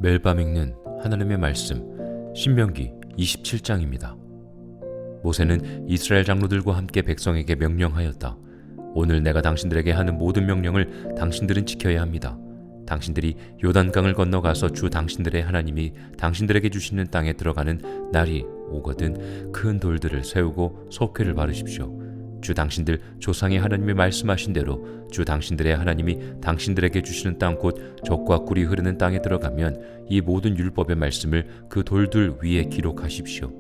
매일 밤 읽는 하나님의 말씀 신명기 27장입니다. 모세는 이스라엘 장로들과 함께 백성에게 명령하였다. 오늘 내가 당신들에게 하는 모든 명령을 당신들은 지켜야 합니다. 당신들이 요단강을 건너가서 주 당신들의 하나님이 당신들에게 주시는 땅에 들어가는 날이 오거든 큰 돌들을 세우고 속회를 바르십시오. 주 당신들 조상의 하나님이 말씀하신 대로 주 당신들의 하나님이 당신들에게 주시는 땅 곧 젖과 꿀이 흐르는 땅에 들어가면 이 모든 율법의 말씀을 그 돌들 위에 기록하십시오.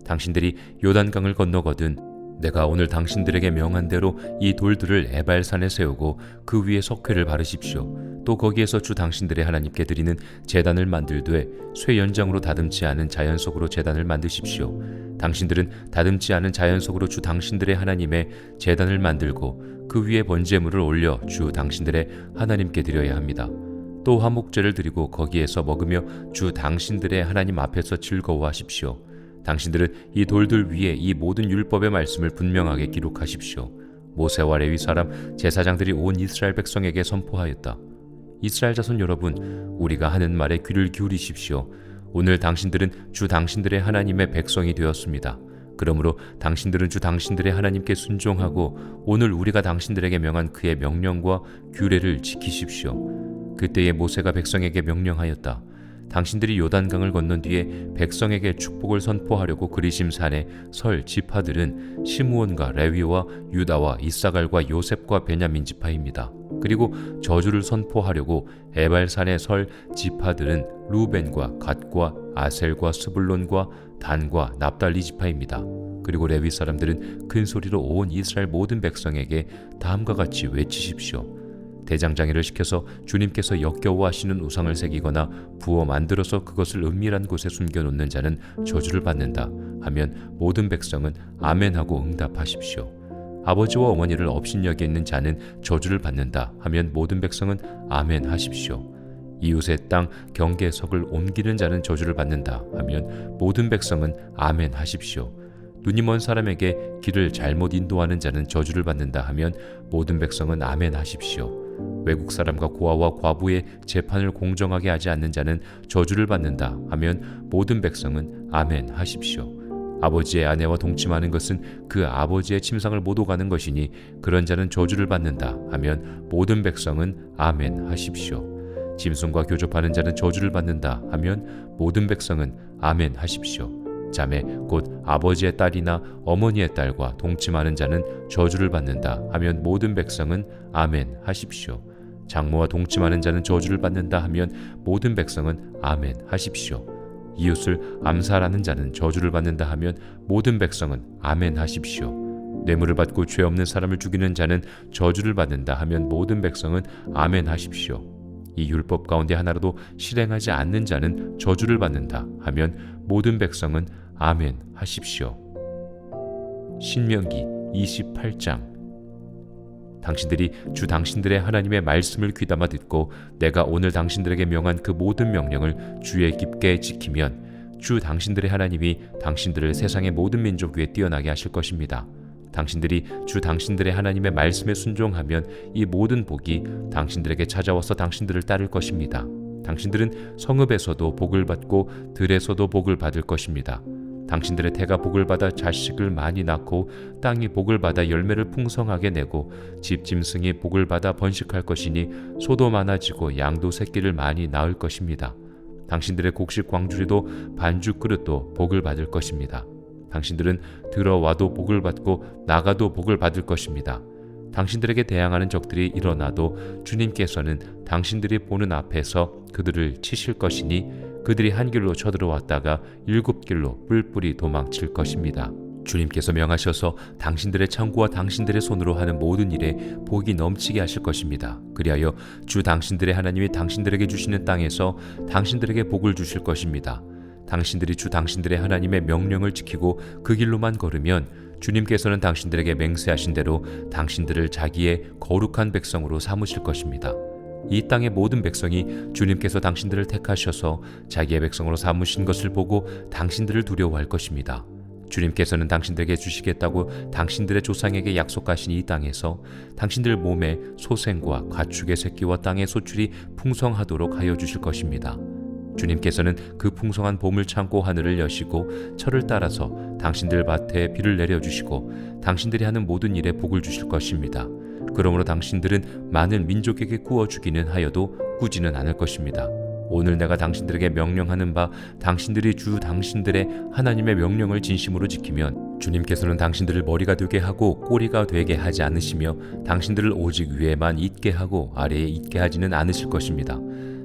당신들이 요단강을 건너거든 내가 오늘 당신들에게 명한 대로 이 돌들을 에발산에 세우고 그 위에 석회를 바르십시오. 또 거기에서 주 당신들의 하나님께 드리는 제단을 만들되 쇠 연장으로 다듬지 않은 자연석으로 제단을 만드십시오. 당신들은 다듬지 않은 자연석으로 주 당신들의 하나님의 제단을 만들고 그 위에 번제물을 올려 주 당신들의 하나님께 드려야 합니다. 또 화목제를 드리고 거기에서 먹으며 주 당신들의 하나님 앞에서 즐거워하십시오. 당신들은 이 돌들 위에 이 모든 율법의 말씀을 분명하게 기록하십시오. 모세와 레위 사람 제사장들이 온 이스라엘 백성에게 선포하였다. 이스라엘 자손 여러분, 우리가 하는 말에 귀를 기울이십시오. 오늘 당신들은 주 당신들의 하나님의 백성이 되었습니다. 그러므로 당신들은 주 당신들의 하나님께 순종하고 오늘 우리가 당신들에게 명한 그의 명령과 규례를 지키십시오. 그때에 모세가 백성에게 명령하였다. 당신들이 요단강을 건넌 뒤에 백성에게 축복을 선포하려고 그리심산에 설 지파들은 시므온과 레위와 유다와 이사갈과 요셉과 베냐민 지파입니다. 그리고 저주를 선포하려고 에발산에 설 지파들은 루벤과 갓과 아셀과 스불론과 단과 납달리 지파입니다. 그리고 레위 사람들은 큰 소리로 온 이스라엘 모든 백성에게 다음과 같이 외치십시오. 대장장이를 시켜서 주님께서 역겨워하시는 우상을 새기거나 부어 만들어서 그것을 은밀한 곳에 숨겨놓는 자는 저주를 받는다 하면 모든 백성은 아멘하고 응답하십시오. 아버지와 어머니를 업신여기 있는 자는 저주를 받는다 하면 모든 백성은 아멘 하십시오. 이웃의 땅 경계석을 옮기는 자는 저주를 받는다 하면 모든 백성은 아멘 하십시오. 눈이 먼 사람에게 길을 잘못 인도하는 자는 저주를 받는다 하면 모든 백성은 아멘 하십시오. 외국 사람과 고아와 과부의 재판을 공정하게 하지 않는 자는 저주를 받는다 하면 모든 백성은 아멘 하십시오. 아버지의 아내와 동침하는 것은 그 아버지의 침상을 못 오가는 것이니 그런 자는 저주를 받는다 하면 모든 백성은 아멘 하십시오. 짐승과 교접하는 자는 저주를 받는다 하면 모든 백성은 아멘 하십시오. 자매 곧 아버지의 딸이나 어머니의 딸과 동침하는 자는 저주를 받는다 하면 모든 백성은 아멘 하십시오. 장모와 동침하는 자는 저주를 받는다 하면 모든 백성은 아멘 하십시오. 이웃을 암살하는 자는 저주를 받는다 하면 모든 백성은 아멘 하십시오. 뇌물을 받고 죄 없는 사람을 죽이는 자는 저주를 받는다 하면 모든 백성은 아멘 하십시오. 이 율법 가운데 하나라도 실행하지 않는 자는 저주를 받는다 하면 모든 백성은 아멘 하십시오. 신명기 28장. 당신들이 주 당신들의 하나님의 말씀을 귀담아 듣고 내가 오늘 당신들에게 명한 그 모든 명령을 주의 깊게 지키면 주 당신들의 하나님이 당신들을 세상의 모든 민족 위에 뛰어나게 하실 것입니다. 당신들이 주 당신들의 하나님의 말씀에 순종하면 이 모든 복이 당신들에게 찾아와서 당신들을 따를 것입니다. 당신들은 성읍에서도 복을 받고 들에서도 복을 받을 것입니다. 당신들의 태가 복을 받아 자식을 많이 낳고 땅이 복을 받아 열매를 풍성하게 내고 집 짐승이 복을 받아 번식할 것이니 소도 많아지고 양도 새끼를 많이 낳을 것입니다. 당신들의 곡식 광주리도 반죽 그릇도 복을 받을 것입니다. 당신들은 들어와도 복을 받고 나가도 복을 받을 것입니다. 당신들에게 대항하는 적들이 일어나도 주님께서는 당신들이 보는 앞에서 그들을 치실 것이니 그들이 한 길로 쳐들어왔다가 7길로 뿔뿔이 도망칠 것입니다. 주님께서 명하셔서 당신들의 창고와 당신들의 손으로 하는 모든 일에 복이 넘치게 하실 것입니다. 그리하여 주 당신들의 하나님이 당신들에게 주시는 땅에서 당신들에게 복을 주실 것입니다. 당신들이 주 당신들의 하나님의 명령을 지키고 그 길로만 걸으면 주님께서는 당신들에게 맹세하신 대로 당신들을 자기의 거룩한 백성으로 삼으실 것입니다. 이 땅의 모든 백성이 주님께서 당신들을 택하셔서 자기의 백성으로 삼으신 것을 보고 당신들을 두려워할 것입니다. 주님께서는 당신들에게 주시겠다고 당신들의 조상에게 약속하신 이 땅에서 당신들 몸에 소생과 가축의 새끼와 땅의 소출이 풍성하도록 하여 주실 것입니다. 주님께서는 그 풍성한 봄을 참고 하늘을 여시고 철을 따라서 당신들 밭에 비를 내려주시고 당신들이 하는 모든 일에 복을 주실 것입니다. 그러므로 당신들은 많은 민족에게 구워주기는 하여도 꾸지는 않을 것입니다. 오늘 내가 당신들에게 명령하는 바 당신들이 주 당신들의 하나님의 명령을 진심으로 지키면 주님께서는 당신들을 머리가 되게 하고 꼬리가 되게 하지 않으시며 당신들을 오직 위에만 있게 하고 아래에 있게 하지는 않으실 것입니다.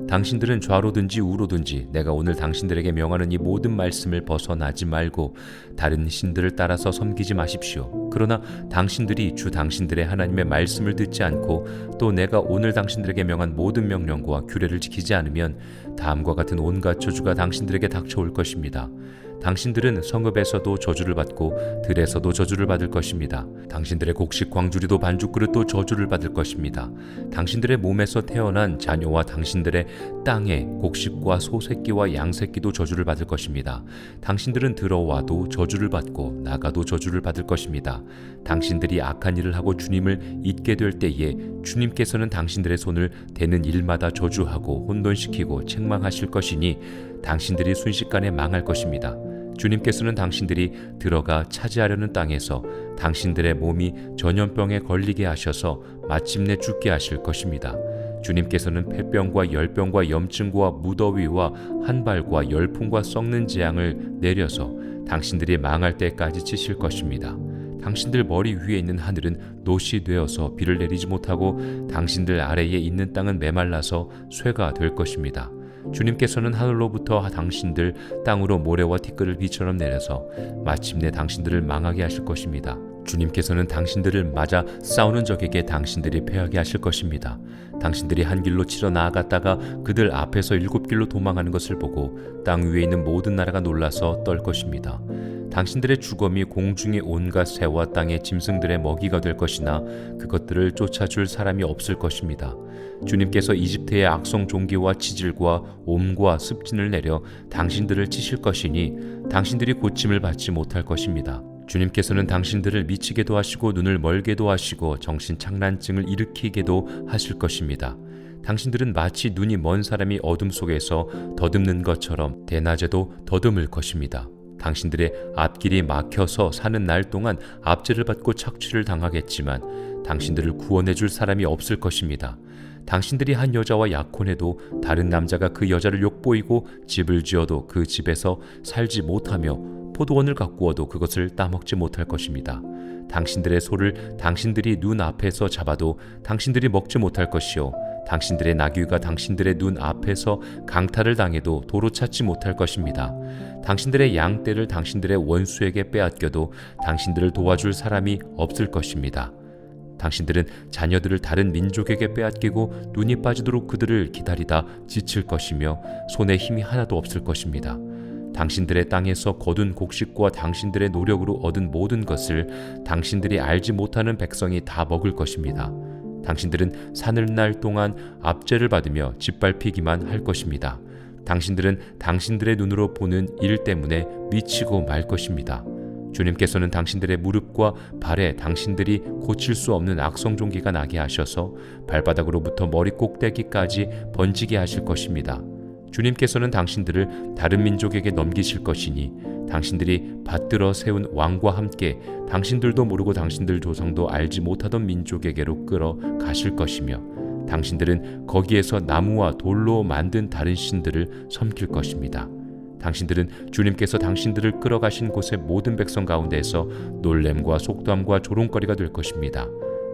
당신들은 좌로든지 우로든지 내가 오늘 당신들에게 명하는 이 모든 말씀을 벗어나지 말고 다른 신들을 따라서 섬기지 마십시오. 그러나 당신들이 주 당신들의 하나님의 말씀을 듣지 않고 또 내가 오늘 당신들에게 명한 모든 명령과 규례를 지키지 않으면 다음과 같은 온갖 저주가 당신들에게 닥쳐올 것입니다. 당신들은 성읍에서도 저주를 받고 들에서도 저주를 받을 것입니다. 당신들의 곡식 광주리도 반죽그릇도 저주를 받을 것입니다. 당신들의 몸에서 태어난 자녀와 당신들의 땅에 곡식과 소새끼와 양새끼도 저주를 받을 것입니다. 당신들은 들어와도 저주를 받고 나가도 저주를 받을 것입니다. 당신들이 악한 일을 하고 주님을 잊게 될 때에 주님께서는 당신들의 손을 대는 일마다 저주하고 혼돈시키고 책망하실 것이니 당신들이 순식간에 망할 것입니다. 주님께서는 당신들이 들어가 차지하려는 땅에서 당신들의 몸이 전염병에 걸리게 하셔서 마침내 죽게 하실 것입니다. 주님께서는 폐병과 열병과 염증과 무더위와 한발과 열풍과 썩는 재앙을 내려서 당신들이 망할 때까지 치실 것입니다. 당신들 머리 위에 있는 하늘은 노시 되어서 비를 내리지 못하고 당신들 아래에 있는 땅은 메말라서 쇠가 될 것입니다. 주님께서는 하늘로부터 당신들 땅으로 모래와 티끌을 비처럼 내려서 마침내 당신들을 망하게 하실 것입니다. 주님께서는 당신들을 맞아 싸우는 적에게 당신들이 패하게 하실 것입니다. 당신들이 한 길로 치러 나아갔다가 그들 앞에서 7길로 도망하는 것을 보고 땅 위에 있는 모든 나라가 놀라서 떨 것입니다. 당신들의 주검이 공중의 온갖 새와 땅의 짐승들의 먹이가 될 것이나 그것들을 쫓아줄 사람이 없을 것입니다. 주님께서 이집트의 악성 종기와 치질과 옴과 습진을 내려 당신들을 치실 것이니 당신들이 고침을 받지 못할 것입니다. 주님께서는 당신들을 미치게도 하시고 눈을 멀게도 하시고 정신착란증을 일으키게도 하실 것입니다. 당신들은 마치 눈이 먼 사람이 어둠 속에서 더듬는 것처럼 대낮에도 더듬을 것입니다. 당신들의 앞길이 막혀서 사는 날 동안 압제를 받고 착취를 당하겠지만 당신들을 구원해 줄 사람이 없을 것입니다. 당신들이 한 여자와 약혼해도 다른 남자가 그 여자를 욕보이고 집을 지어도 그 집에서 살지 못하며 포도원을 가꾸어도 그것을 따먹지 못할 것입니다. 당신들의 소를 당신들이 눈 앞에서 잡아도 당신들이 먹지 못할 것이요 당신들의 나귀가 당신들의 눈 앞에서 강탈을 당해도 도로 찾지 못할 것입니다. 당신들의 양떼를 당신들의 원수에게 빼앗겨도 당신들을 도와줄 사람이 없을 것입니다. 당신들은 자녀들을 다른 민족에게 빼앗기고 눈이 빠지도록 그들을 기다리다 지칠 것이며 손에 힘이 하나도 없을 것입니다. 당신들의 땅에서 거둔 곡식과 당신들의 노력으로 얻은 모든 것을 당신들이 알지 못하는 백성이 다 먹을 것입니다. 당신들은 사늘날 동안 압제를 받으며 짓밟히기만 할 것입니다. 당신들은 당신들의 눈으로 보는 일 때문에 미치고 말 것입니다. 주님께서는 당신들의 무릎과 발에 당신들이 고칠 수 없는 악성종기가 나게 하셔서 발바닥으로부터 머리 꼭대기까지 번지게 하실 것입니다. 주님께서는 당신들을 다른 민족에게 넘기실 것이니 당신들이 받들어 세운 왕과 함께 당신들도 모르고 당신들 조상도 알지 못하던 민족에게로 끌어 가실 것이며 당신들은 거기에서 나무와 돌로 만든 다른 신들을 섬길 것입니다. 당신들은 주님께서 당신들을 끌어가신 곳의 모든 백성 가운데에서 놀램과 속담과 조롱거리가 될 것입니다.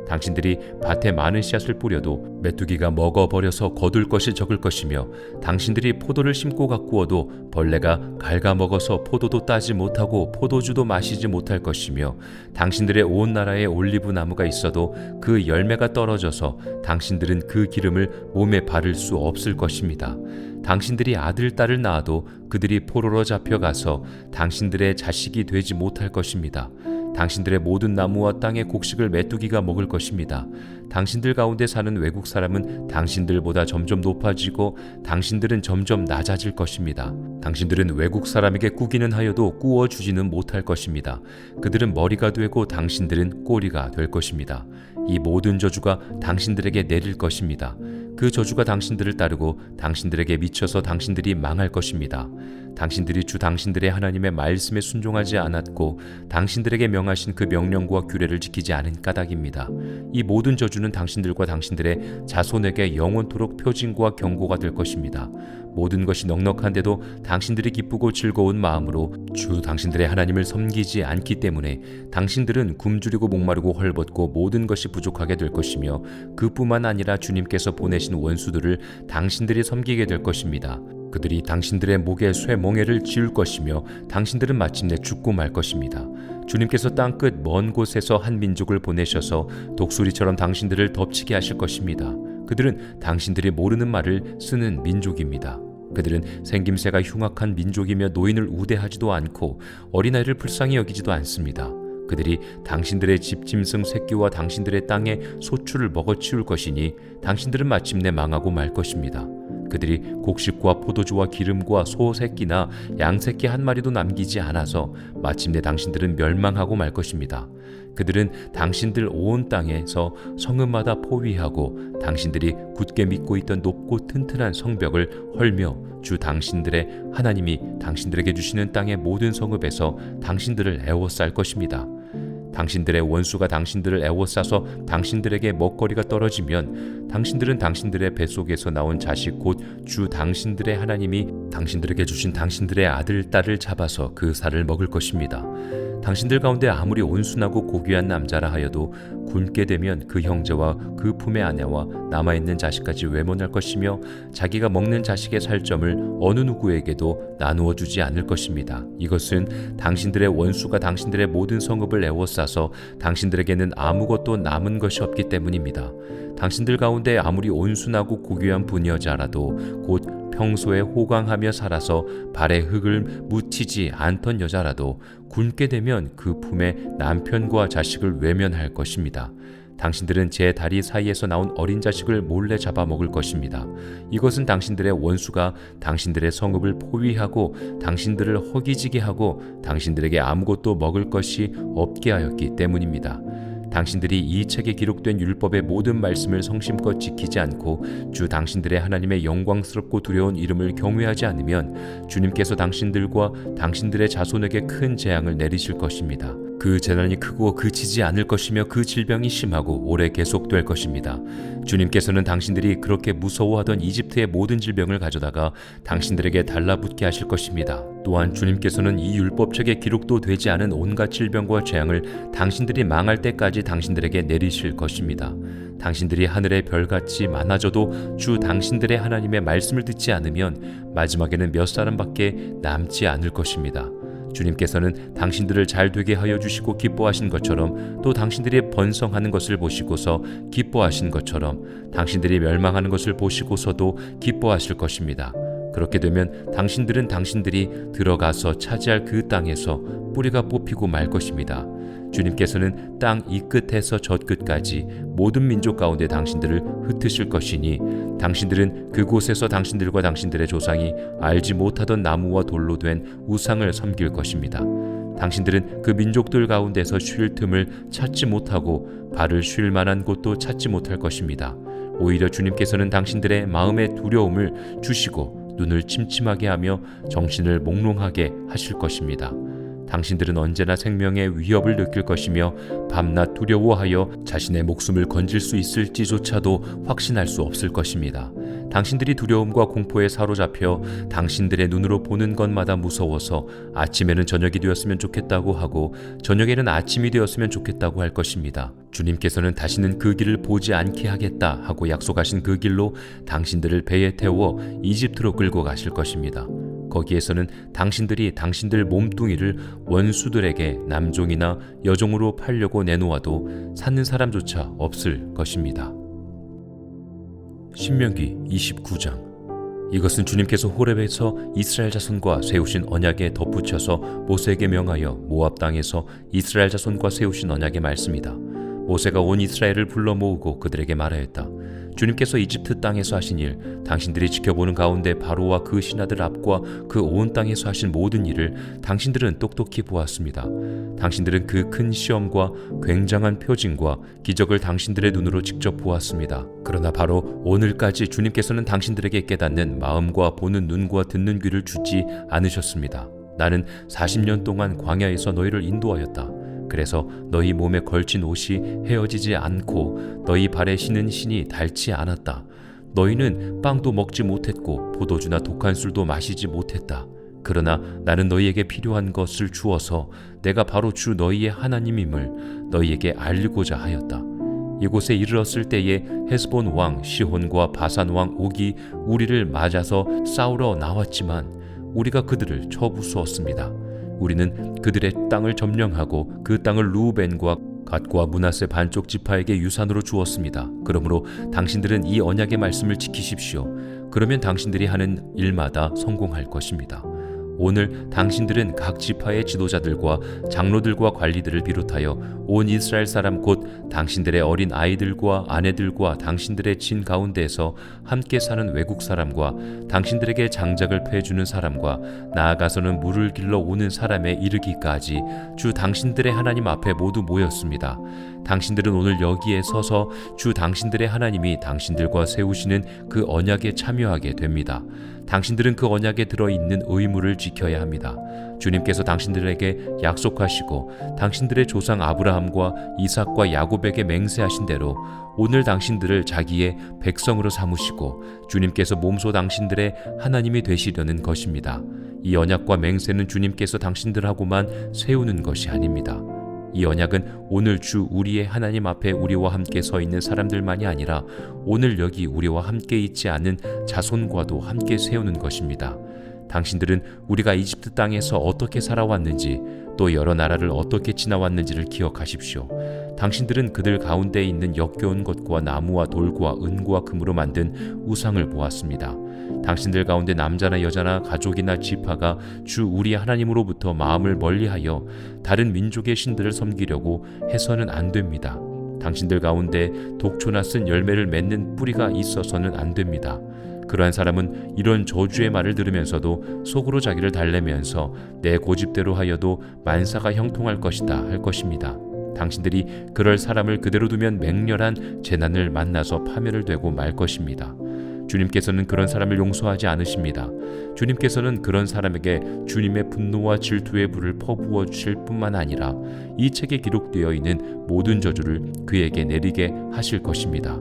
당신들이 밭에 많은 씨앗을 뿌려도 메뚜기가 먹어버려서 거둘 것이 적을 것이며 당신들이 포도를 심고 가꾸어도 벌레가 갉아먹어서 포도도 따지 못하고 포도주도 마시지 못할 것이며 당신들의 온 나라에 올리브 나무가 있어도 그 열매가 떨어져서 당신들은 그 기름을 몸에 바를 수 없을 것입니다. 당신들이 아들, 딸을 낳아도 그들이 포로로 잡혀가서 당신들의 자식이 되지 못할 것입니다. 당신들의 모든 나무와 땅의 곡식을 메뚜기가 먹을 것입니다. 당신들 가운데 사는 외국 사람은 당신들보다 점점 높아지고 당신들은 점점 낮아질 것입니다. 당신들은 외국 사람에게 꾸기는 하여도 꾸어주지는 못할 것입니다. 그들은 머리가 되고 당신들은 꼬리가 될 것입니다. 이 모든 저주가 당신들에게 내릴 것입니다. 그 그 저주가 당신들을 따르고 당신들에게 미쳐서 당신들이 망할 것입니다. 당신들이 주 당신들의 하나님의 말씀에 순종하지 않았고 당신들에게 명하신 그 명령과 규례를 지키지 않은 까닭입니다. 이 모든 저주는 당신들과 당신들의 자손에게 영원토록 표징과 경고가 될 것입니다. 모든 것이 넉넉한데도 당신들이 기쁘고 즐거운 마음으로 주 당신들의 하나님을 섬기지 않기 때문에 당신들은 굶주리고 목마르고 헐벗고 모든 것이 부족하게 될 것이며 그뿐만 아니라 주님께서 보내신 원수들을 당신들이 섬기게 될 것입니다. 그들이 당신들의 목에 쇠멍에를 지을 것이며 당신들은 마침내 죽고 말 것입니다. 주님께서 땅끝 먼 곳에서 한 민족을 보내셔서 독수리처럼 당신들을 덮치게 하실 것입니다. 그들은 당신들이 모르는 말을 쓰는 민족입니다. 그들은 생김새가 흉악한 민족이며 노인을 우대하지도 않고 어린아이를 불쌍히 여기지도 않습니다. 그들이 당신들의 집짐승 새끼와 당신들의 땅의 소출을 먹어치울 것이니 당신들은 마침내 망하고 말 것입니다. 그들이 곡식과 포도주와 기름과 소 새끼나 양 새끼 한 마리도 남기지 않아서 마침내 당신들은 멸망하고 말 것입니다. 그들은 당신들 온 땅에서 성읍마다 포위하고 당신들이 굳게 믿고 있던 높고 튼튼한 성벽을 헐며 주 당신들의 하나님이 당신들에게 주시는 땅의 모든 성읍에서 당신들을 애워쌀 것입니다. 당신들의 원수가 당신들을 애워싸서 당신들에게 먹거리가 떨어지면 당신들은 당신들의 뱃속에서 나온 자식 곧 주 당신들의 하나님이 당신들에게 주신 당신들의 아들, 딸을 잡아서 그 살을 먹을 것입니다. 당신들 가운데 아무리 온순하고 고귀한 남자라 하여도 굶게 되면 그 형제와 그 품의 아내와 남아있는 자식까지 외면할 것이며 자기가 먹는 자식의 살점을 어느 누구에게도 나누어 주지 않을 것입니다. 이것은 당신들의 원수가 당신들의 모든 성읍을 애워싸서 당신들에게는 아무것도 남은 것이 없기 때문입니다. 당신들 가운데 아무리 온순하고 고귀한 부녀자라도 곧 평소에 호강하며 살아서 발에 흙을 묻히지 않던 여자라도 굶게 되면 그 품에 남편과 자식을 외면할 것입니다. 당신들은 제 다리 사이에서 나온 어린 자식을 몰래 잡아먹을 것입니다. 이것은 당신들의 원수가 당신들의 성읍을 포위하고 당신들을 허기지게 하고 당신들에게 아무것도 먹을 것이 없게 하였기 때문입니다. 당신들이 이 책에 기록된 율법의 모든 말씀을 성심껏 지키지 않고 주 당신들의 하나님의 영광스럽고 두려운 이름을 경외하지 않으면 주님께서 당신들과 당신들의 자손에게 큰 재앙을 내리실 것입니다. 그 재난이 크고 그치지 않을 것이며 그 질병이 심하고 오래 계속될 것입니다. 주님께서는 당신들이 그렇게 무서워하던 이집트의 모든 질병을 가져다가 당신들에게 달라붙게 하실 것입니다. 또한 주님께서는 이 율법책에 기록도 되지 않은 온갖 질병과 재앙을 당신들이 망할 때까지 당신들에게 내리실 것입니다. 당신들이 하늘의 별같이 많아져도 주 당신들의 하나님의 말씀을 듣지 않으면 마지막에는 몇 사람밖에 남지 않을 것입니다. 주님께서는 당신들을 잘 되게 하여 주시고 기뻐하신 것처럼 또 당신들이 번성하는 것을 보시고서 기뻐하신 것처럼 당신들이 멸망하는 것을 보시고서도 기뻐하실 것입니다. 그렇게 되면 당신들은 당신들이 들어가서 차지할 그 땅에서 뿌리가 뽑히고 말 것입니다. 주님께서는 땅 이 끝에서 저 끝까지 모든 민족 가운데 당신들을 흩으실 것이니 당신들은 그곳에서 당신들과 당신들의 조상이 알지 못하던 나무와 돌로 된 우상을 섬길 것입니다. 당신들은 그 민족들 가운데서 쉴 틈을 찾지 못하고 발을 쉴 만한 곳도 찾지 못할 것입니다. 오히려 주님께서는 당신들의 마음의 두려움을 주시고 눈을 침침하게 하며 정신을 몽롱하게 하실 것입니다. 당신들은 언제나 생명의 위협을 느낄 것이며 밤낮 두려워하여 자신의 목숨을 건질 수 있을지조차도 확신할 수 없을 것입니다. 당신들이 두려움과 공포에 사로잡혀 당신들의 눈으로 보는 것마다 무서워서 아침에는 저녁이 되었으면 좋겠다고 하고 저녁에는 아침이 되었으면 좋겠다고 할 것입니다. 주님께서는 다시는 그 길을 보지 않게 하겠다 하고 약속하신 그 길로 당신들을 배에 태워 이집트로 끌고 가실 것입니다. 거기에서는 당신들이 당신들 몸뚱이를 원수들에게 남종이나 여종으로 팔려고 내놓아도 사는 사람조차 없을 것입니다. 신명기 29장. 이것은 주님께서 호렙에서 이스라엘 자손과 세우신 언약에 덧붙여서 모세에게 명하여 모압 땅에서 이스라엘 자손과 세우신 언약의 말씀이다. 모세가 온 이스라엘을 불러 모으고 그들에게 말하였다. 주님께서 이집트 땅에서 하신 일, 당신들이 지켜보는 가운데 바로와 그 신하들 앞과 그 온 땅에서 하신 모든 일을 당신들은 똑똑히 보았습니다. 당신들은 그 큰 시험과 굉장한 표징과 기적을 당신들의 눈으로 직접 보았습니다. 그러나 바로 오늘까지 주님께서는 당신들에게 깨닫는 마음과 보는 눈과 듣는 귀를 주지 않으셨습니다. 나는 40년 동안 광야에서 너희를 인도하였다. 그래서 너희 몸에 걸친 옷이 헤어지지 않고 너희 발에 신은 신이 닳지 않았다. 너희는 빵도 먹지 못했고 포도주나 독한 술도 마시지 못했다. 그러나 나는 너희에게 필요한 것을 주어서 내가 바로 주 너희의 하나님임을 너희에게 알리고자 하였다. 이곳에 이르렀을 때에 헤스본 왕 시혼과 바산 왕 옥이 우리를 맞아서 싸우러 나왔지만 우리가 그들을 쳐부수었습니다. 우리는 그들의 땅을 점령하고 그 땅을 루벤과 갓과 므낫세 반쪽 지파에게 유산으로 주었습니다. 그러므로 당신들은 이 언약의 말씀을 지키십시오. 그러면 당신들이 하는 일마다 성공할 것입니다. 오늘 당신들은 각 지파의 지도자들과 장로들과 관리들을 비롯하여 온 이스라엘 사람 곧 당신들의 어린 아이들과 아내들과 당신들의 진 가운데에서 함께 사는 외국 사람과 당신들에게 장작을 패주는 사람과 나아가서는 물을 길러 오는 사람에 이르기까지 주 당신들의 하나님 앞에 모두 모였습니다. 당신들은 오늘 여기에 서서 주 당신들의 하나님이 당신들과 세우시는 그 언약에 참여하게 됩니다. 당신들은 그 언약에 들어있는 의무를 지켜야 합니다. 주님께서 당신들에게 약속하시고 당신들의 조상 아브라함과 이삭과 야곱에게 맹세하신 대로 오늘 당신들을 자기의 백성으로 삼으시고 주님께서 몸소 당신들의 하나님이 되시려는 것입니다. 이 언약과 맹세는 주님께서 당신들하고만 세우는 것이 아닙니다. 이 언약은 오늘 주 우리의 하나님 앞에 우리와 함께 서 있는 사람들만이 아니라 오늘 여기 우리와 함께 있지 않은 자손과도 함께 세우는 것입니다. 당신들은 우리가 이집트 땅에서 어떻게 살아왔는지 또 여러 나라를 어떻게 지나왔는지를 기억하십시오. 당신들은 그들 가운데 있는 역겨운 것과 나무와 돌과 은과 금으로 만든 우상을 보았습니다. 당신들 가운데 남자나 여자나 가족이나 지파가 주 우리 하나님으로부터 마음을 멀리하여 다른 민족의 신들을 섬기려고 해서는 안 됩니다. 당신들 가운데 독초나 쓴 열매를 맺는 뿌리가 있어서는 안 됩니다. 그러한 사람은 이런 저주의 말을 들으면서도 속으로 자기를 달래면서 내 고집대로 하여도 만사가 형통할 것이다 할 것입니다. 당신들이 그럴 사람을 그대로 두면 맹렬한 재난을 만나서 파멸을 되고 말 것입니다. 주님께서는 그런 사람을 용서하지 않으십니다. 주님께서는 그런 사람에게 주님의 분노와 질투의 불을 퍼부어 주실 뿐만 아니라 이 책에 기록되어 있는 모든 저주를 그에게 내리게 하실 것입니다.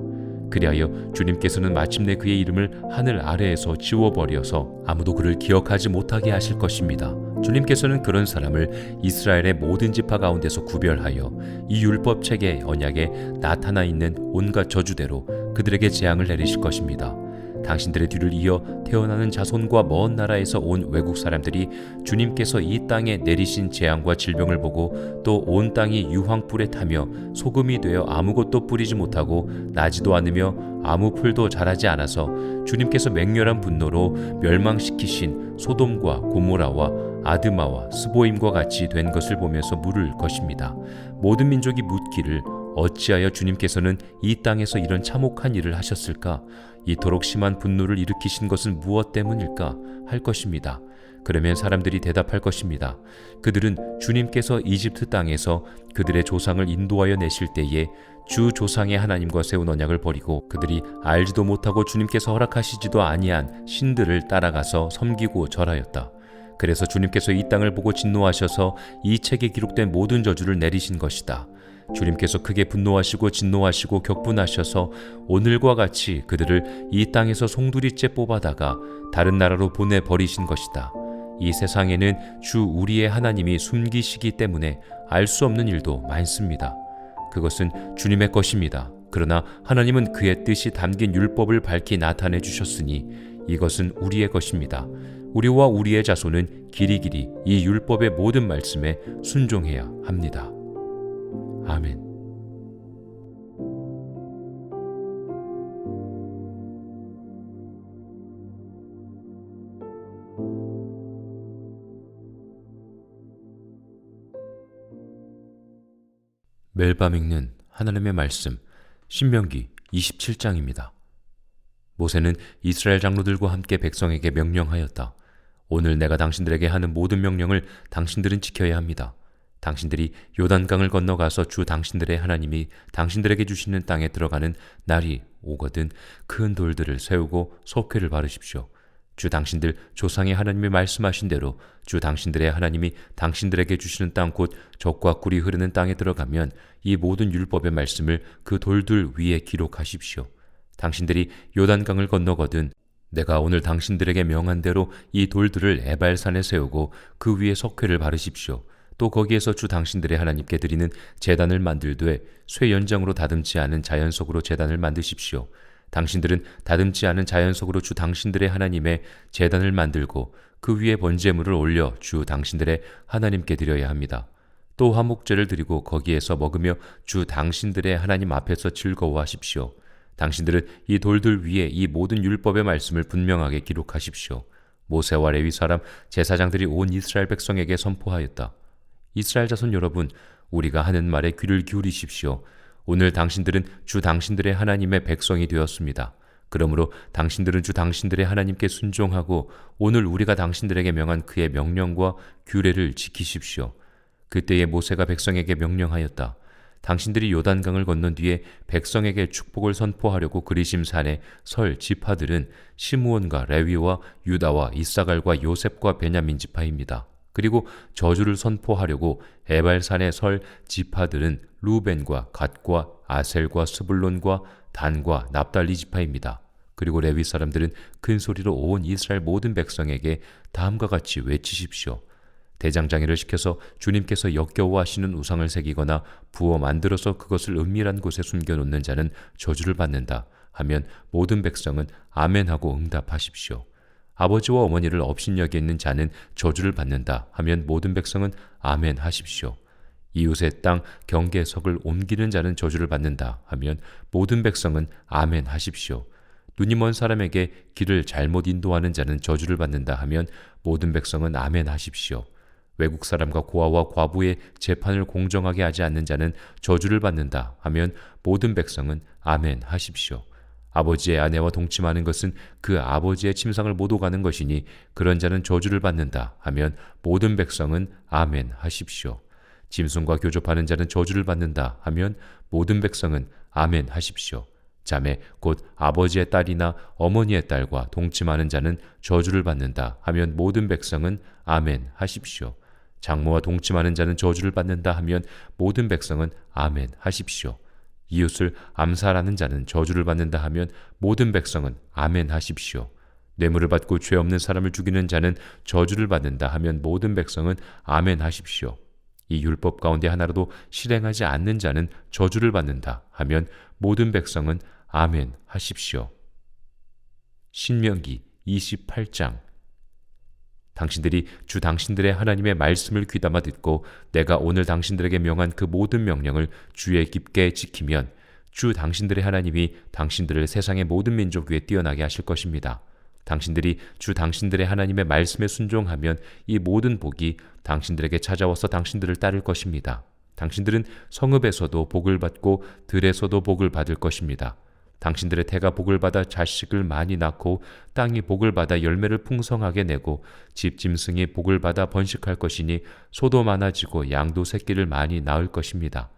그리하여 주님께서는 마침내 그의 이름을 하늘 아래에서 지워버려서 아무도 그를 기억하지 못하게 하실 것입니다. 주님께서는 그런 사람을 이스라엘의 모든 지파 가운데서 구별하여 이 율법책의 언약에 나타나 있는 온갖 저주대로 그들에게 재앙을 내리실 것입니다. 당신들의 뒤를 이어 태어나는 자손과 먼 나라에서 온 외국 사람들이 주님께서 이 땅에 내리신 재앙과 질병을 보고 또 온 땅이 유황불에 타며 소금이 되어 아무것도 뿌리지 못하고 나지도 않으며 아무 풀도 자라지 않아서 주님께서 맹렬한 분노로 멸망시키신 소돔과 고모라와 아드마와 스보임과 같이 된 것을 보면서 물을 것입니다. 모든 민족이 묻기를 어찌하여 주님께서는 이 땅에서 이런 참혹한 일을 하셨을까? 이토록 심한 분노를 일으키신 것은 무엇 때문일까? 할 것입니다. 그러면 사람들이 대답할 것입니다. 그들은 주님께서 이집트 땅에서 그들의 조상을 인도하여 내실 때에 주 조상의 하나님과 세운 언약을 버리고 그들이 알지도 못하고 주님께서 허락하시지도 아니한 신들을 따라가서 섬기고 절하였다. 그래서 주님께서 이 땅을 보고 진노하셔서 이 책에 기록된 모든 저주를 내리신 것이다. 주님께서 크게 분노하시고 진노하시고 격분하셔서 오늘과 같이 그들을 이 땅에서 송두리째 뽑아다가 다른 나라로 보내버리신 것이다. 이 세상에는 주 우리의 하나님이 숨기시기 때문에 알 수 없는 일도 많습니다. 그것은 주님의 것입니다. 그러나 하나님은 그의 뜻이 담긴 율법을 밝히 나타내 주셨으니 이것은 우리의 것입니다. 우리와 우리의 자손은 길이길이 이 율법의 모든 말씀에 순종해야 합니다. 아멘. 매일 밤 읽는 하나님의 말씀 신명기 27장입니다. 모세는 이스라엘 장로들과 함께 백성에게 명령하였다. 오늘 내가 당신들에게 하는 모든 명령을 당신들은 지켜야 합니다. 당신들이 요단강을 건너가서 주 당신들의 하나님이 당신들에게 주시는 땅에 들어가는 날이 오거든 큰 돌들을 세우고 석회를 바르십시오. 주 당신들 조상의 하나님이 말씀하신 대로 주 당신들의 하나님이 당신들에게 주시는 땅 곧 젖과 꿀이 흐르는 땅에 들어가면 이 모든 율법의 말씀을 그 돌들 위에 기록하십시오. 당신들이 요단강을 건너거든 내가 오늘 당신들에게 명한 대로 이 돌들을 에발산에 세우고 그 위에 석회를 바르십시오. 또 거기에서 주 당신들의 하나님께 드리는 제단을 만들되 쇠 연장으로 다듬지 않은 자연석으로 제단을 만드십시오. 당신들은 다듬지 않은 자연석으로 주 당신들의 하나님의 제단을 만들고 그 위에 번제물을 올려 주 당신들의 하나님께 드려야 합니다. 또 화목제를 드리고 거기에서 먹으며 주 당신들의 하나님 앞에서 즐거워하십시오. 당신들은 이 돌들 위에 이 모든 율법의 말씀을 분명하게 기록하십시오. 모세와 레위 사람 제사장들이 온 이스라엘 백성에게 선포하였다. 이스라엘 자손 여러분, 우리가 하는 말에 귀를 기울이십시오. 오늘 당신들은 주 당신들의 하나님의 백성이 되었습니다. 그러므로 당신들은 주 당신들의 하나님께 순종하고 오늘 우리가 당신들에게 명한 그의 명령과 규례를 지키십시오. 그때에 모세가 백성에게 명령하였다. 당신들이 요단강을 건넌 뒤에 백성에게 축복을 선포하려고 그리심 산에 설 지파들은 시므온과 레위와 유다와 이사갈과 요셉과 베냐민 지파입니다. 그리고 저주를 선포하려고 에발산에 설 지파들은 루벤과 갓과 아셀과 스불론과 단과 납달리 지파입니다. 그리고 레위 사람들은 큰 소리로 온 이스라엘 모든 백성에게 다음과 같이 외치십시오. 대장장이를 시켜서 주님께서 역겨워하시는 우상을 새기거나 부어 만들어서 그것을 은밀한 곳에 숨겨놓는 자는 저주를 받는다 하면 모든 백성은 아멘하고 응답하십시오. 아버지와 어머니를 업신여기 있는 자는 저주를 받는다 하면 모든 백성은 아멘 하십시오. 이웃의 땅 경계석을 옮기는 자는 저주를 받는다 하면 모든 백성은 아멘 하십시오. 눈이 먼 사람에게 길을 잘못 인도하는 자는 저주를 받는다 하면 모든 백성은 아멘 하십시오. 외국 사람과 고아와 과부의 재판을 공정하게 하지 않는 자는 저주를 받는다 하면 모든 백성은 아멘 하십시오. 아버지의 아내와 동침하는 것은 그 아버지의 침상을 못 오가는 것이니 그런 자는 저주를 받는다 하면 모든 백성은 아멘 하십시오. 짐승과 교접하는 자는 저주를 받는다 하면 모든 백성은 아멘 하십시오. 자매 곧 아버지의 딸이나 어머니의 딸과 동침하는 자는 저주를 받는다 하면 모든 백성은 아멘 하십시오. 장모와 동침하는 자는 저주를 받는다 하면 모든 백성은 아멘 하십시오. 이웃을 암살하는 자는 저주를 받는다 하면 모든 백성은 아멘 하십시오. 뇌물을 받고 죄 없는 사람을 죽이는 자는 저주를 받는다 하면 모든 백성은 아멘 하십시오. 이 율법 가운데 하나라도 실행하지 않는 자는 저주를 받는다 하면 모든 백성은 아멘 하십시오. 신명기 28장. 당신들이 주 당신들의 하나님의 말씀을 귀담아 듣고 내가 오늘 당신들에게 명한 그 모든 명령을 주의 깊게 지키면 주 당신들의 하나님이 당신들을 세상의 모든 민족 위에 뛰어나게 하실 것입니다. 당신들이 주 당신들의 하나님의 말씀에 순종하면 이 모든 복이 당신들에게 찾아와서 당신들을 따를 것입니다. 당신들은 성읍에서도 복을 받고 들에서도 복을 받을 것입니다. 당신들의 태가 복을 받아 자식을 많이 낳고 땅이 복을 받아 열매를 풍성하게 내고 집 짐승이 복을 받아 번식할 것이니 소도 많아지고 양도 새끼를 많이 낳을 것입니다.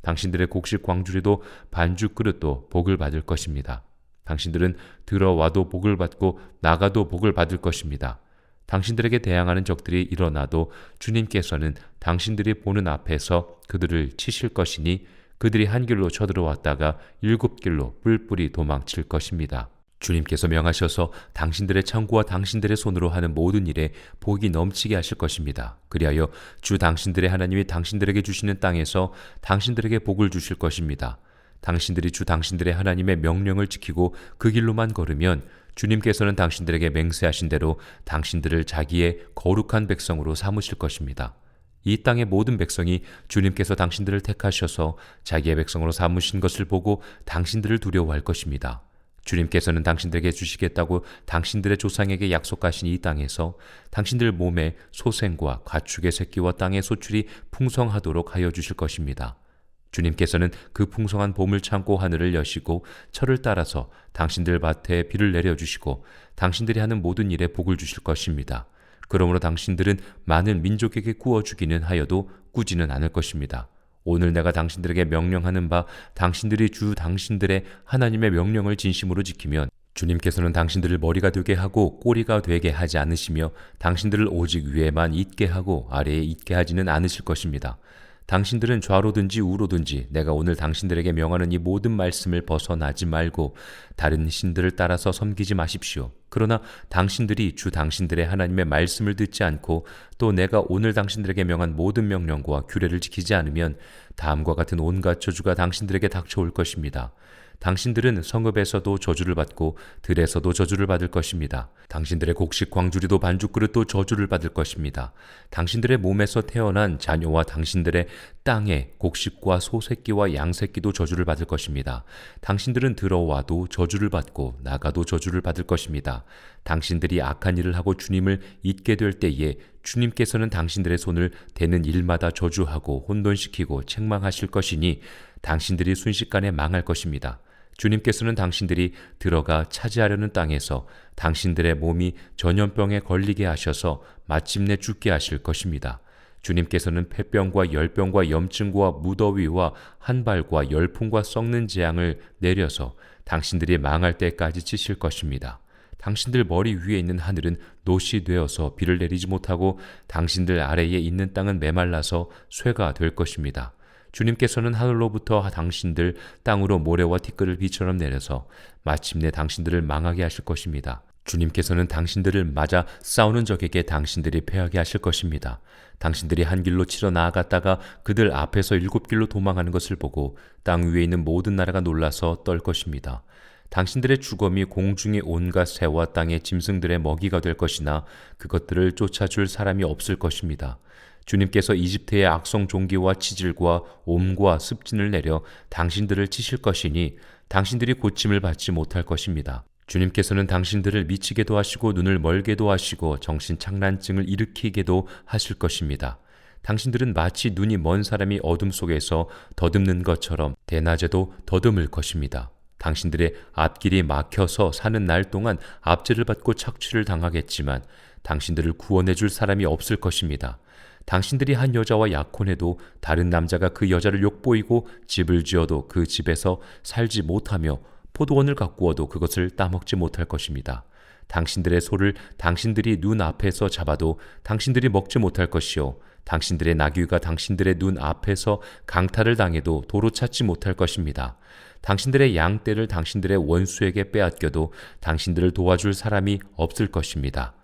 당신들의 곡식 광주리도 반죽 그릇도 복을 받을 것입니다. 당신들은 들어와도 복을 받고 나가도 복을 받을 것입니다. 당신들에게 대항하는 적들이 일어나도 주님께서는 당신들이 보는 앞에서 그들을 치실 것이니 그들이 한 길로 쳐들어왔다가 7길로 뿔뿔이 도망칠 것입니다. 주님께서 명하셔서 당신들의 창고와 당신들의 손으로 하는 모든 일에 복이 넘치게 하실 것입니다. 그리하여 주 당신들의 하나님이 당신들에게 주시는 땅에서 당신들에게 복을 주실 것입니다. 당신들이 주 당신들의 하나님의 명령을 지키고 그 길로만 걸으면 주님께서는 당신들에게 맹세하신 대로 당신들을 자기의 거룩한 백성으로 삼으실 것입니다. 이 땅의 모든 백성이 주님께서 당신들을 택하셔서 자기의 백성으로 삼으신 것을 보고 당신들을 두려워할 것입니다. 주님께서는 당신들에게 주시겠다고 당신들의 조상에게 약속하신 이 땅에서 당신들 몸에 소생과 가축의 새끼와 땅의 소출이 풍성하도록 하여 주실 것입니다. 주님께서는 그 풍성한 봄을 참고 하늘을 여시고 철을 따라서 당신들 밭에 비를 내려주시고 당신들이 하는 모든 일에 복을 주실 것입니다. 그러므로 당신들은 많은 민족에게 구워주기는 하여도 꾸지는 않을 것입니다. 오늘 내가 당신들에게 명령하는 바 당신들이 주 당신들의 하나님의 명령을 진심으로 지키면 주님께서는 당신들을 머리가 되게 하고 꼬리가 되게 하지 않으시며 당신들을 오직 위에만 있게 하고 아래에 있게 하지는 않으실 것입니다. 당신들은 좌로든지 우로든지 내가 오늘 당신들에게 명하는 이 모든 말씀을 벗어나지 말고 다른 신들을 따라서 섬기지 마십시오. 그러나 당신들이 주 당신들의 하나님의 말씀을 듣지 않고 또 내가 오늘 당신들에게 명한 모든 명령과 규례를 지키지 않으면 다음과 같은 온갖 저주가 당신들에게 닥쳐올 것입니다. 당신들은 성읍에서도 저주를 받고 들에서도 저주를 받을 것입니다. 당신들의 곡식 광주리도 반죽그릇도 저주를 받을 것입니다. 당신들의 몸에서 태어난 자녀와 당신들의 땅에 곡식과 소새끼와 양새끼도 저주를 받을 것입니다. 당신들은 들어와도 저주를 받고 나가도 저주를 받을 것입니다. 당신들이 악한 일을 하고 주님을 잊게 될 때에 주님께서는 당신들의 손을 대는 일마다 저주하고 혼돈시키고 책망하실 것이니 당신들이 순식간에 망할 것입니다. 주님께서는 당신들이 들어가 차지하려는 땅에서 당신들의 몸이 전염병에 걸리게 하셔서 마침내 죽게 하실 것입니다. 주님께서는 폐병과 열병과 염증과 무더위와 한발과 열풍과 썩는 재앙을 내려서 당신들이 망할 때까지 치실 것입니다. 당신들 머리 위에 있는 하늘은 노시 되어서 비를 내리지 못하고 당신들 아래에 있는 땅은 메말라서 쇠가 될 것입니다. 주님께서는 하늘로부터 당신들 땅으로 모래와 티끌을 비처럼 내려서 마침내 당신들을 망하게 하실 것입니다. 주님께서는 당신들을 맞아 싸우는 적에게 당신들이 패하게 하실 것입니다. 당신들이 한 길로 치러 나아갔다가 그들 앞에서 7길로 도망하는 것을 보고 땅 위에 있는 모든 나라가 놀라서 떨 것입니다. 당신들의 주검이 공중의 온갖 새와 땅의 짐승들의 먹이가 될 것이나 그것들을 쫓아줄 사람이 없을 것입니다. 주님께서 이집트의 악성 종기와 치질과 옴과 습진을 내려 당신들을 치실 것이니 당신들이 고침을 받지 못할 것입니다. 주님께서는 당신들을 미치게도 하시고 눈을 멀게도 하시고 정신착란증을 일으키게도 하실 것입니다. 당신들은 마치 눈이 먼 사람이 어둠 속에서 더듬는 것처럼 대낮에도 더듬을 것입니다. 당신들의 앞길이 막혀서 사는 날 동안 압제를 받고 착취를 당하겠지만 당신들을 구원해 줄 사람이 없을 것입니다. 당신들이 한 여자와 약혼해도 다른 남자가 그 여자를 욕보이고 집을 지어도 그 집에서 살지 못하며 포도원을 가꾸어도 그것을 따먹지 못할 것입니다. 당신들의 소를 당신들이 눈 앞에서 잡아도 당신들이 먹지 못할 것이요 당신들의 나귀가 당신들의 눈 앞에서 강탈을 당해도 도로 찾지 못할 것입니다. 당신들의 양떼를 당신들의 원수에게 빼앗겨도 당신들을 도와줄 사람이 없을 것입니다.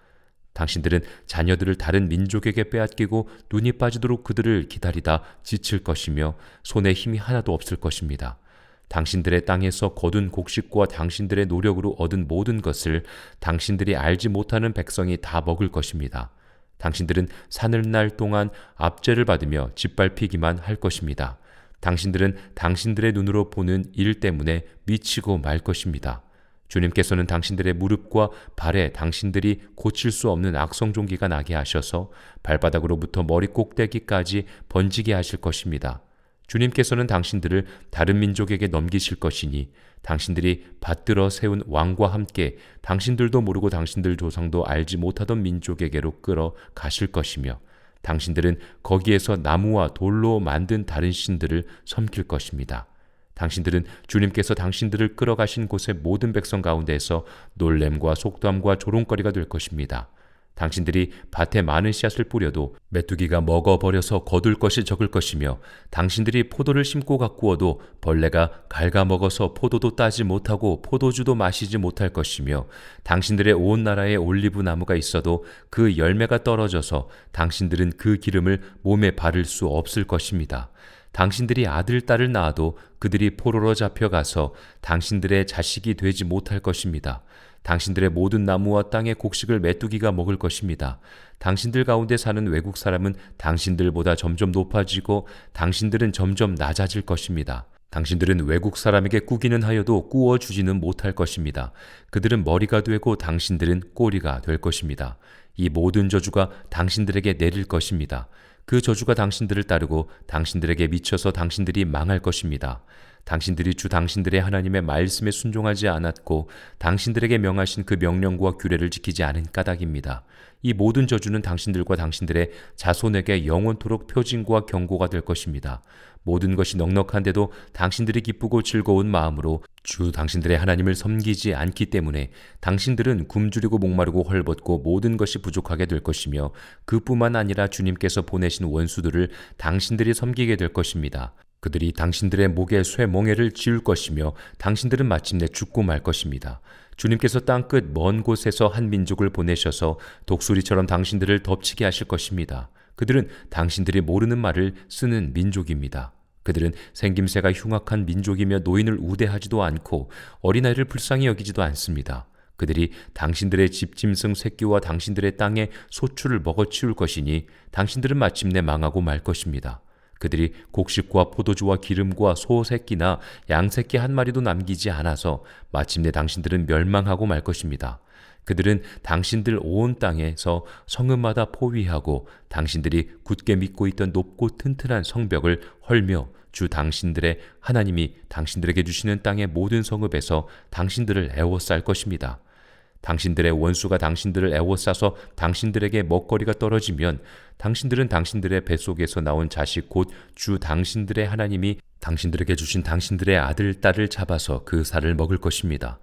당신들은 자녀들을 다른 민족에게 빼앗기고 눈이 빠지도록 그들을 기다리다 지칠 것이며 손에 힘이 하나도 없을 것입니다. 당신들의 땅에서 거둔 곡식과 당신들의 노력으로 얻은 모든 것을 당신들이 알지 못하는 백성이 다 먹을 것입니다. 당신들은 사늘날 동안 압제를 받으며 짓밟히기만 할 것입니다. 당신들은 당신들의 눈으로 보는 일 때문에 미치고 말 것입니다. 주님께서는 당신들의 무릎과 발에 당신들이 고칠 수 없는 악성종기가 나게 하셔서 발바닥으로부터 머리 꼭대기까지 번지게 하실 것입니다. 주님께서는 당신들을 다른 민족에게 넘기실 것이니 당신들이 받들어 세운 왕과 함께 당신들도 모르고 당신들 조상도 알지 못하던 민족에게로 끌어 가실 것이며 당신들은 거기에서 나무와 돌로 만든 다른 신들을 섬길 것입니다. 당신들은 주님께서 당신들을 끌어가신 곳의 모든 백성 가운데에서 놀램과 속담과 조롱거리가 될 것입니다. 당신들이 밭에 많은 씨앗을 뿌려도 메뚜기가 먹어버려서 거둘 것이 적을 것이며 당신들이 포도를 심고 가꾸어도 벌레가 갉아먹어서 포도도 따지 못하고 포도주도 마시지 못할 것이며 당신들의 온 나라에 올리브 나무가 있어도 그 열매가 떨어져서 당신들은 그 기름을 몸에 바를 수 없을 것입니다. 당신들이 아들, 딸을 낳아도 그들이 포로로 잡혀가서 당신들의 자식이 되지 못할 것입니다. 당신들의 모든 나무와 땅의 곡식을 메뚜기가 먹을 것입니다. 당신들 가운데 사는 외국 사람은 당신들보다 점점 높아지고 당신들은 점점 낮아질 것입니다. 당신들은 외국 사람에게 꾸기는 하여도 꾸어주지는 못할 것입니다. 그들은 머리가 되고 당신들은 꼬리가 될 것입니다. 이 모든 저주가 당신들에게 내릴 것입니다. 그 저주가 당신들을 따르고 당신들에게 미쳐서 당신들이 망할 것입니다. 당신들이 주 당신들의 하나님의 말씀에 순종하지 않았고 당신들에게 명하신 그 명령과 규례를 지키지 않은 까닭입니다. 이 모든 저주는 당신들과 당신들의 자손에게 영원토록 표징과 경고가 될 것입니다. 모든 것이 넉넉한데도 당신들이 기쁘고 즐거운 마음으로 주 당신들의 하나님을 섬기지 않기 때문에 당신들은 굶주리고 목마르고 헐벗고 모든 것이 부족하게 될 것이며 그뿐만 아니라 주님께서 보내신 원수들을 당신들이 섬기게 될 것입니다. 그들이 당신들의 목에 쇠멍에를 쥐울 것이며 당신들은 마침내 죽고 말 것입니다. 주님께서 땅끝 먼 곳에서 한 민족을 보내셔서 독수리처럼 당신들을 덮치게 하실 것입니다. 그들은 당신들이 모르는 말을 쓰는 민족입니다. 그들은 생김새가 흉악한 민족이며 노인을 우대하지도 않고 어린아이를 불쌍히 여기지도 않습니다. 그들이 당신들의 집짐승 새끼와 당신들의 땅의 소출을 먹어치울 것이니 당신들은 마침내 망하고 말 것입니다. 그들이 곡식과 포도주와 기름과 소 새끼나 양 새끼 한 마리도 남기지 않아서 마침내 당신들은 멸망하고 말 것입니다. 그들은 당신들 온 땅에서 성읍마다 포위하고 당신들이 굳게 믿고 있던 높고 튼튼한 성벽을 헐며 주 당신들의 하나님이 당신들에게 주시는 땅의 모든 성읍에서 당신들을 애워쌀 것입니다. 당신들의 원수가 당신들을 애워싸서 당신들에게 먹거리가 떨어지면 당신들은 당신들의 뱃속에서 나온 자식 곧 주 당신들의 하나님이 당신들에게 주신 당신들의 아들, 딸을 잡아서 그 살을 먹을 것입니다.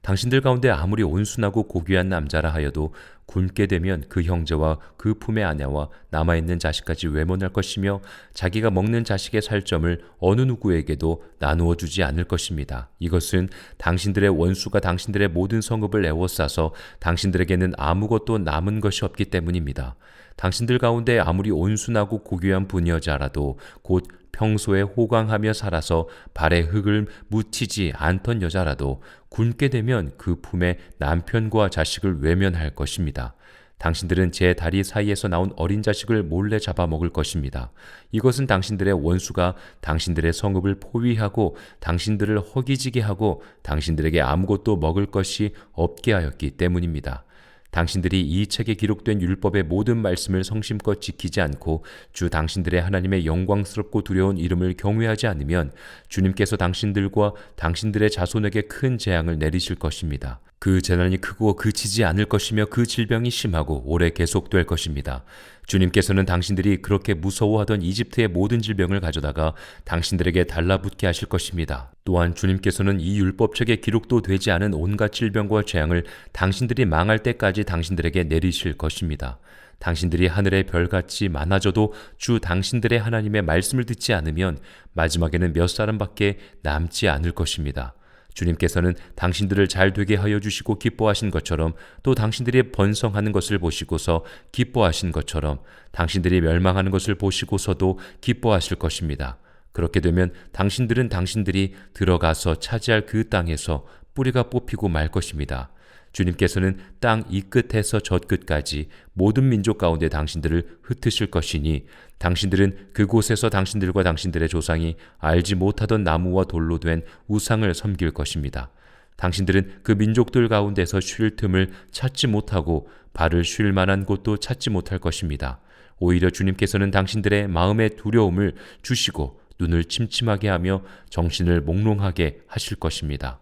당신들 가운데 아무리 온순하고 고귀한 남자라 하여도 굶게 되면 그 형제와 그 품의 아내와 남아있는 자식까지 외면할 것이며 자기가 먹는 자식의 살점을 어느 누구에게도 나누어 주지 않을 것입니다. 이것은 당신들의 원수가 당신들의 모든 성읍을 애워싸서 당신들에게는 아무것도 남은 것이 없기 때문입니다. 당신들 가운데 아무리 온순하고 고귀한 부녀자라도 곧 평소에 호강하며 살아서 발에 흙을 묻히지 않던 여자라도 굶게 되면 그 품에 남편과 자식을 외면할 것입니다. 당신들은 제 다리 사이에서 나온 어린 자식을 몰래 잡아먹을 것입니다. 이것은 당신들의 원수가 당신들의 성읍을 포위하고 당신들을 허기지게 하고 당신들에게 아무것도 먹을 것이 없게 하였기 때문입니다. 당신들이 이 책에 기록된 율법의 모든 말씀을 성심껏 지키지 않고 주 당신들의 하나님의 영광스럽고 두려운 이름을 경외하지 않으면 주님께서 당신들과 당신들의 자손에게 큰 재앙을 내리실 것입니다. 그 재난이 크고 그치지 않을 것이며 그 질병이 심하고 오래 계속될 것입니다. 주님께서는 당신들이 그렇게 무서워하던 이집트의 모든 질병을 가져다가 당신들에게 달라붙게 하실 것입니다. 또한 주님께서는 이 율법책에 기록도 되지 않은 온갖 질병과 재앙을 당신들이 망할 때까지 당신들에게 내리실 것입니다. 당신들이 하늘의 별같이 많아져도 주 당신들의 하나님의 말씀을 듣지 않으면 마지막에는 몇 사람밖에 남지 않을 것입니다. 주님께서는 당신들을 잘 되게 하여 주시고 기뻐하신 것처럼 또 당신들이 번성하는 것을 보시고서 기뻐하신 것처럼 당신들이 멸망하는 것을 보시고서도 기뻐하실 것입니다. 그렇게 되면 당신들은 당신들이 들어가서 차지할 그 땅에서 뿌리가 뽑히고 말 것입니다. 주님께서는 땅 이 끝에서 저 끝까지 모든 민족 가운데 당신들을 흩으실 것이니 당신들은 그곳에서 당신들과 당신들의 조상이 알지 못하던 나무와 돌로 된 우상을 섬길 것입니다. 당신들은 그 민족들 가운데서 쉴 틈을 찾지 못하고 발을 쉴 만한 곳도 찾지 못할 것입니다. 오히려 주님께서는 당신들의 마음의 두려움을 주시고 눈을 침침하게 하며 정신을 몽롱하게 하실 것입니다.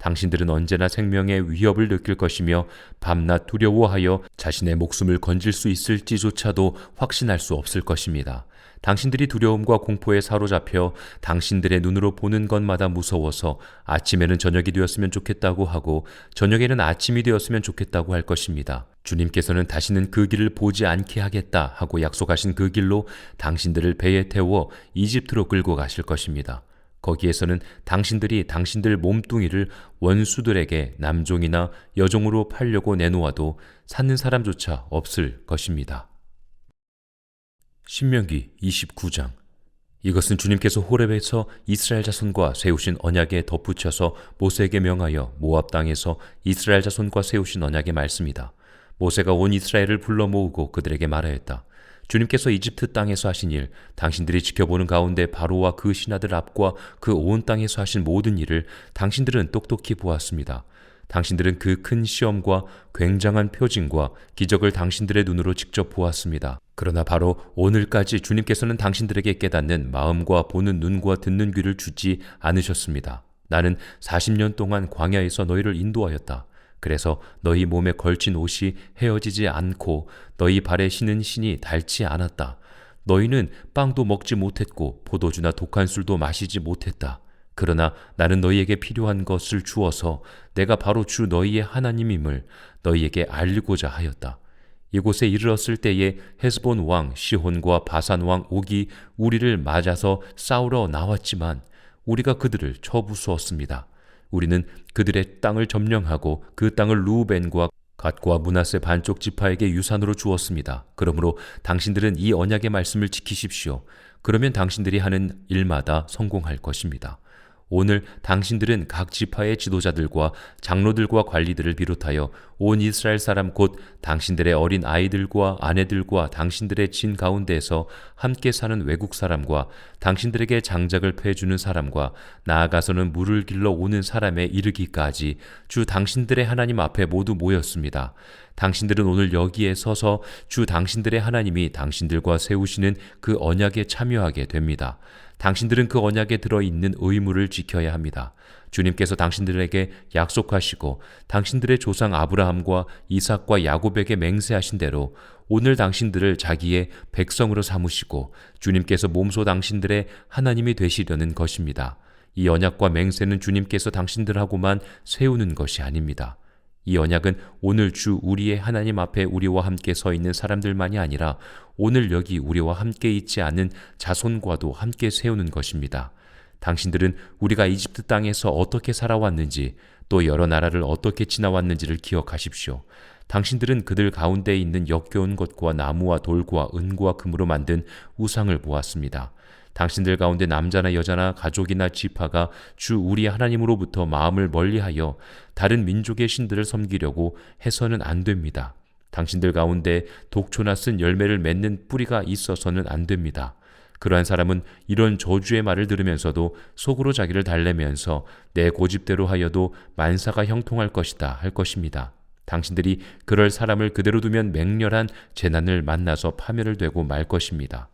당신들은 언제나 생명의 위협을 느낄 것이며 밤낮 두려워하여 자신의 목숨을 건질 수 있을지조차도 확신할 수 없을 것입니다. 당신들이 두려움과 공포에 사로잡혀 당신들의 눈으로 보는 것마다 무서워서 아침에는 저녁이 되었으면 좋겠다고 하고 저녁에는 아침이 되었으면 좋겠다고 할 것입니다. 주님께서는 다시는 그 길을 보지 않게 하겠다 하고 약속하신 그 길로 당신들을 배에 태워 이집트로 끌고 가실 것입니다. 거기에서는 당신들이 당신들 몸뚱이를 원수들에게 남종이나 여종으로 팔려고 내놓아도 사는 사람조차 없을 것입니다. 신명기 29장. 이것은 주님께서 호렙에서 이스라엘 자손과 세우신 언약에 덧붙여서 모세에게 명하여 모압 땅에서 이스라엘 자손과 세우신 언약의 말씀이다. 모세가 온 이스라엘을 불러 모으고 그들에게 말하였다. 주님께서 이집트 땅에서 하신 일, 당신들이 지켜보는 가운데 바로와 그 신하들 앞과 그 온 땅에서 하신 모든 일을 당신들은 똑똑히 보았습니다. 당신들은 그 큰 시험과 굉장한 표징과 기적을 당신들의 눈으로 직접 보았습니다. 그러나 바로 오늘까지 주님께서는 당신들에게 깨닫는 마음과 보는 눈과 듣는 귀를 주지 않으셨습니다. 나는 40년 동안 광야에서 너희를 인도하였다. 그래서 너희 몸에 걸친 옷이 헤어지지 않고 너희 발에 신은 신이 닳지 않았다. 너희는 빵도 먹지 못했고 포도주나 독한 술도 마시지 못했다. 그러나 나는 너희에게 필요한 것을 주어서 내가 바로 주 너희의 하나님임을 너희에게 알리고자 하였다. 이곳에 이르렀을 때에 헤스본 왕 시혼과 바산 왕 옥이 우리를 맞아서 싸우러 나왔지만 우리가 그들을 쳐부수었습니다. 우리는 그들의 땅을 점령하고 그 땅을 루벤과 갓과 므낫세 반쪽 지파에게 유산으로 주었습니다. 그러므로 당신들은 이 언약의 말씀을 지키십시오. 그러면 당신들이 하는 일마다 성공할 것입니다. 오늘 당신들은 각 지파의 지도자들과 장로들과 관리들을 비롯하여 온 이스라엘 사람 곧 당신들의 어린 아이들과 아내들과 당신들의 진 가운데에서 함께 사는 외국 사람과 당신들에게 장작을 패주는 사람과 나아가서는 물을 길러 오는 사람에 이르기까지 주 당신들의 하나님 앞에 모두 모였습니다. 당신들은 오늘 여기에 서서 주 당신들의 하나님이 당신들과 세우시는 그 언약에 참여하게 됩니다. 당신들은 그 언약에 들어있는 의무를 지켜야 합니다. 주님께서 당신들에게 약속하시고 당신들의 조상 아브라함과 이삭과 야곱에게 맹세하신 대로 오늘 당신들을 자기의 백성으로 삼으시고 주님께서 몸소 당신들의 하나님이 되시려는 것입니다. 이 언약과 맹세는 주님께서 당신들하고만 세우는 것이 아닙니다. 이 언약은 오늘 주 우리의 하나님 앞에 우리와 함께 서 있는 사람들만이 아니라 오늘 여기 우리와 함께 있지 않은 자손과도 함께 세우는 것입니다. 당신들은 우리가 이집트 땅에서 어떻게 살아왔는지 또 여러 나라를 어떻게 지나왔는지를 기억하십시오. 당신들은 그들 가운데 있는 역겨운 것과 나무와 돌과 은과 금으로 만든 우상을 보았습니다. 당신들 가운데 남자나 여자나 가족이나 지파가 주 우리 하나님으로부터 마음을 멀리하여 다른 민족의 신들을 섬기려고 해서는 안 됩니다. 당신들 가운데 독초나 쓴 열매를 맺는 뿌리가 있어서는 안 됩니다. 그러한 사람은 이런 저주의 말을 들으면서도 속으로 자기를 달래면서 내 고집대로 하여도 만사가 형통할 것이다 할 것입니다. 당신들이 그럴 사람을 그대로 두면 맹렬한 재난을 만나서 파멸을 되고 말 것입니다.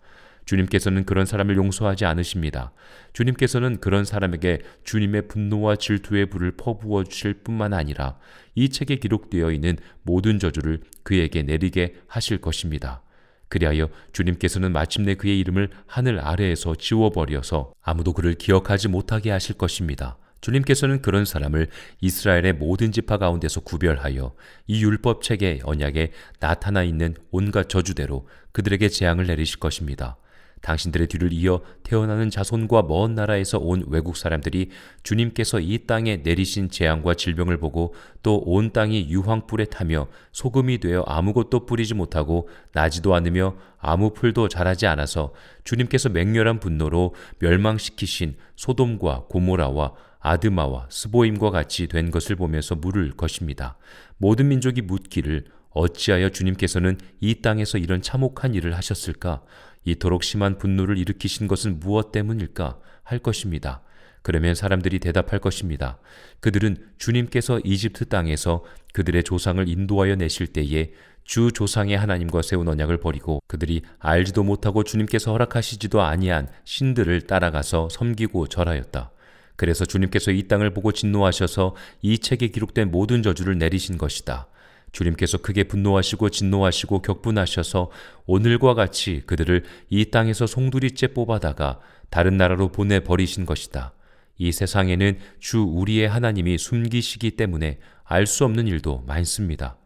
주님께서는 그런 사람을 용서하지 않으십니다. 주님께서는 그런 사람에게 주님의 분노와 질투의 불을 퍼부어 주실 뿐만 아니라 이 책에 기록되어 있는 모든 저주를 그에게 내리게 하실 것입니다. 그리하여 주님께서는 마침내 그의 이름을 하늘 아래에서 지워버려서 아무도 그를 기억하지 못하게 하실 것입니다. 주님께서는 그런 사람을 이스라엘의 모든 지파 가운데서 구별하여 이 율법책의 언약에 나타나 있는 온갖 저주대로 그들에게 재앙을 내리실 것입니다. 당신들의 뒤를 이어 태어나는 자손과 먼 나라에서 온 외국 사람들이 주님께서 이 땅에 내리신 재앙과 질병을 보고 또 온 땅이 유황불에 타며 소금이 되어 아무것도 뿌리지 못하고 나지도 않으며 아무 풀도 자라지 않아서 주님께서 맹렬한 분노로 멸망시키신 소돔과 고모라와 아드마와 스보임과 같이 된 것을 보면서 물을 것입니다. 모든 민족이 묻기를 어찌하여 주님께서는 이 땅에서 이런 참혹한 일을 하셨을까? 이토록 심한 분노를 일으키신 것은 무엇 때문일까? 할 것입니다. 그러면 사람들이 대답할 것입니다. 그들은 주님께서 이집트 땅에서 그들의 조상을 인도하여 내실 때에 주 조상의 하나님과 세운 언약을 버리고 그들이 알지도 못하고 주님께서 허락하시지도 아니한 신들을 따라가서 섬기고 절하였다. 그래서 주님께서 이 땅을 보고 진노하셔서 이 책에 기록된 모든 저주를 내리신 것이다. 주님께서 크게 분노하시고 진노하시고 격분하셔서 오늘과 같이 그들을 이 땅에서 송두리째 뽑아다가 다른 나라로 보내버리신 것이다. 이 세상에는 주 우리의 하나님이 숨기시기 때문에 알 수 없는 일도 많습니다.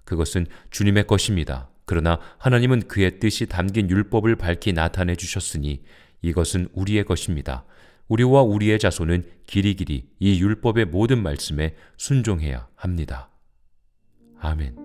그것은 주님의 것입니다. 그러나 하나님은 그의 뜻이 담긴 율법을 밝히 나타내 주셨으니 이것은 우리의 것입니다. 우리와 우리의 자손은 길이길이 이 율법의 모든 말씀에 순종해야 합니다. 아멘.